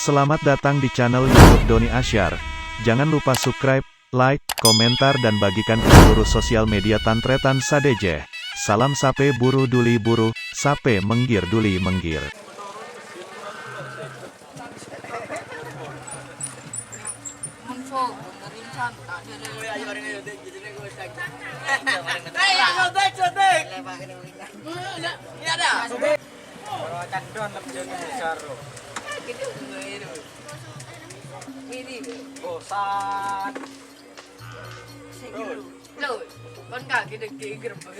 Selamat datang di channel YouTube Doni Asyar. Jangan lupa subscribe, like, komentar dan bagikan ke seluruh sosial media Tantretan Sadejeh. Salam sape buru duli buru, sape menggir duli menggir. Ini bosan. Loh, kon kaki degi gerbang.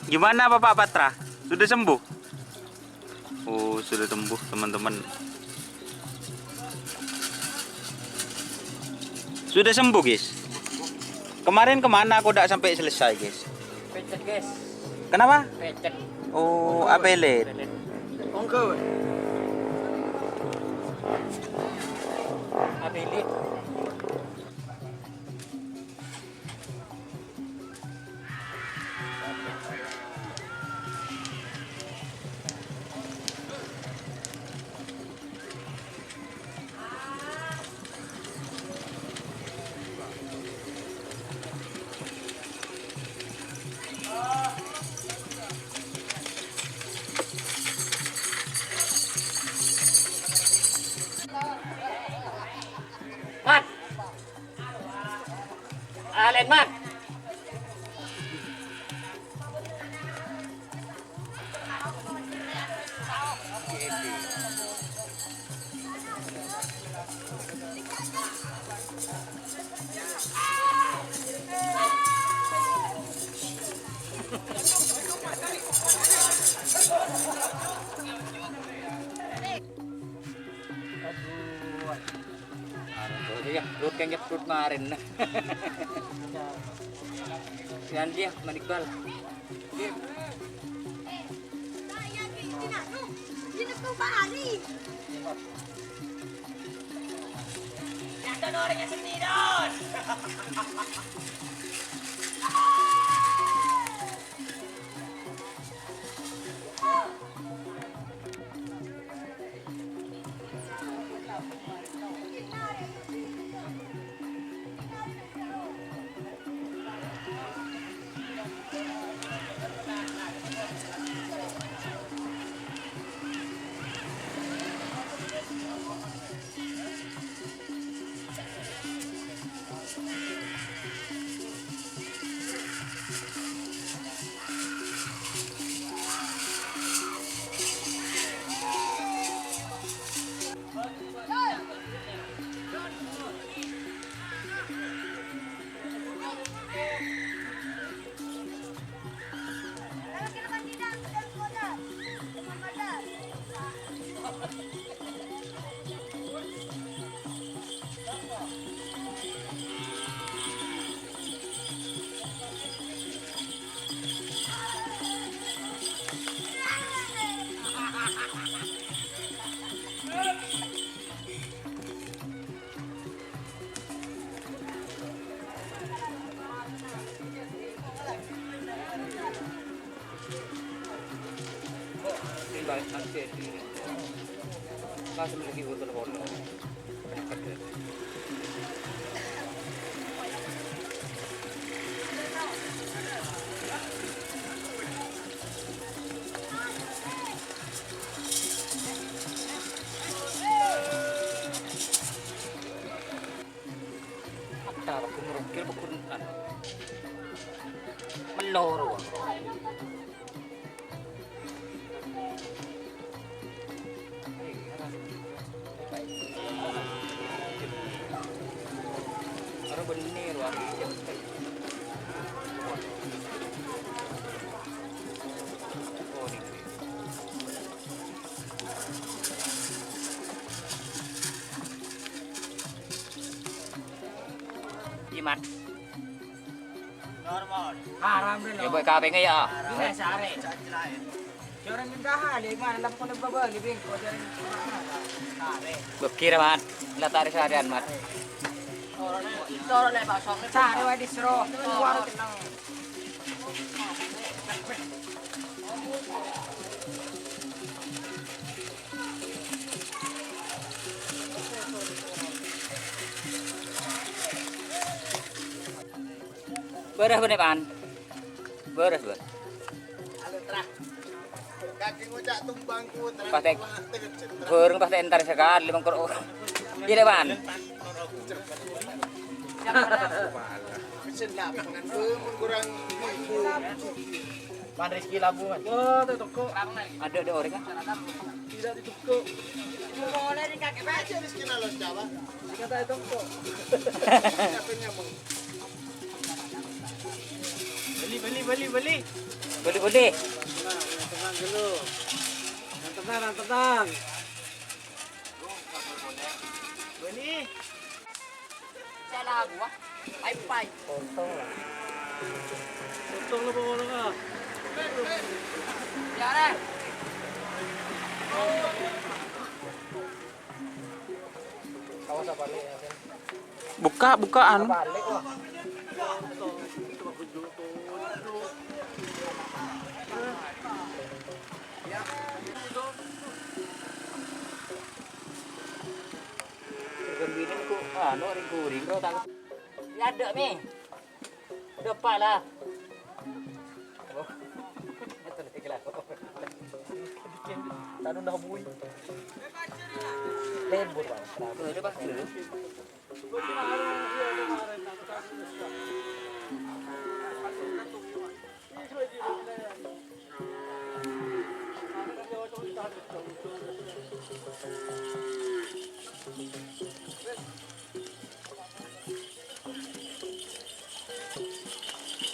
Gimana Bapak Patra? Sudah sembuh? Oh, sudah sembuh teman-teman. Sudah sembuh guys. Kemarin kemana aku tidak sampai selesai guys? Pecet guys. Kenapa? Pecet. Oh, apelet. Ongko. Apelet. Mat. Alen mat. Ya, rut kan nyeput kemarin. Dan dia menikbal. Ada orangnya sini don. Langsung lagi botol botol. Aku merukir bukan menoro. Orang bener wah. Oh ini. Iman. Normal. Haram rin, Ya no? boy kape nga ya. Hindi, sari. Diyan yung dahali, man. Alam ko nagbabali, bing ko. Diyan sari. Bekira man. Latari sa harian mat. Toro na ba? Sari, wa disro. Waro lang. Beres bener pan. Beres ber. Kaki ngocak tumbangku terang. Patek. Bereng pas entar sekali limang kor. Iya pan. Mesin lah pengen kurang Man Rizky Labungan. Oh, itu toko. Ada orang kan? Tidak di toko. Mau di kakek baca. aja di sekitar los Jawa. Kata itu toko. Katanya mau Beli. Boleh boleh. Tenang dulu. Tenang. Beli. Salah gua. Pai. Potong lah. Potong lah pokoknya nggak. Ya deh. Kawas apa balik ya? Bukaan. Balik wah. Gembinin ku. Anu ring kuring kau tak. Ya ada nih. Depan lah. Oh. Itu lagi lah. Tanun dah bui. Lembur bang. Udah pas dulu.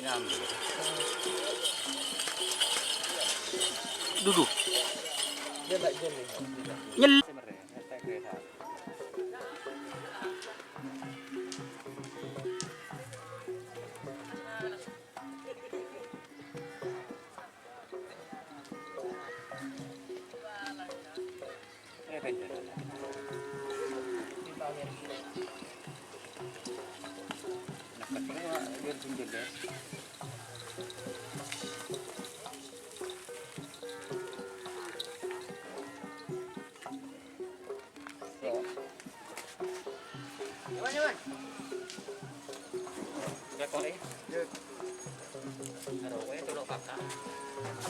Kinam. Duduk. Dia tak jadi. Nyel.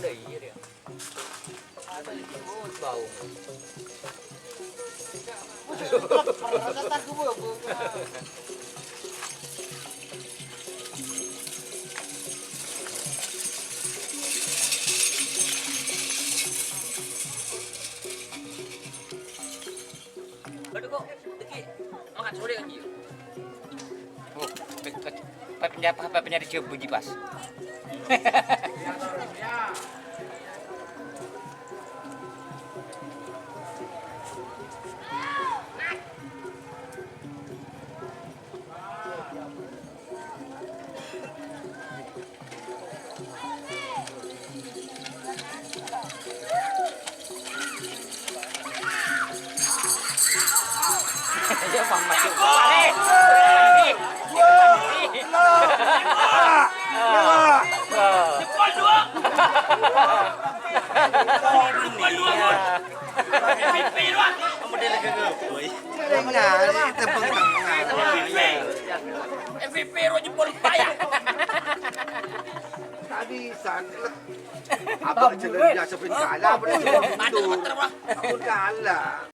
Ada iya dia. Bau. Aduh kok, deki, makan sore kan dia. Oh, papanya dicium bunyi pas. Dia bang masuk. Balik. Jempol dua. Jempol dua. MVP dua. model gegepoy. Nah, tebeng tengah. MVP dua jempol payah. Habisan. Apa jalan biasa pun kalah, boleh mundur. Aku kalah.